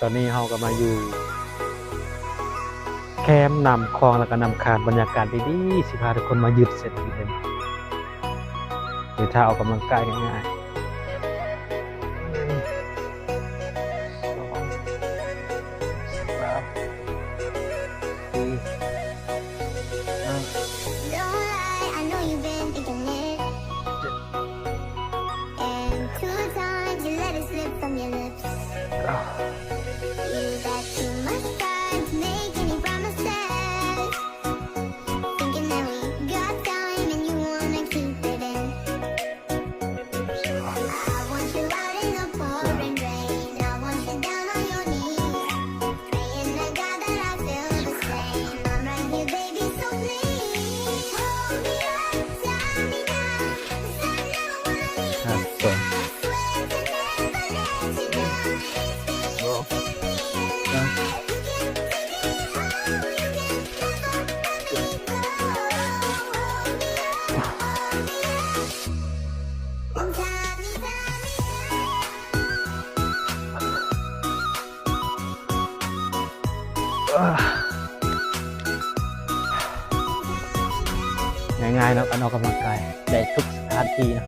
อนนี้เฮาก็มาอยู่แคมป์นำคลองแล้วก็นำคานบรรยากาศดีๆสิพาทุกคนมาหยุดเสร็จอีกเลยหรือถ้าออกกำลังกายง่ายๆง่ายๆเนาะการออกกำลังกายได้ทุกสถานที่นะ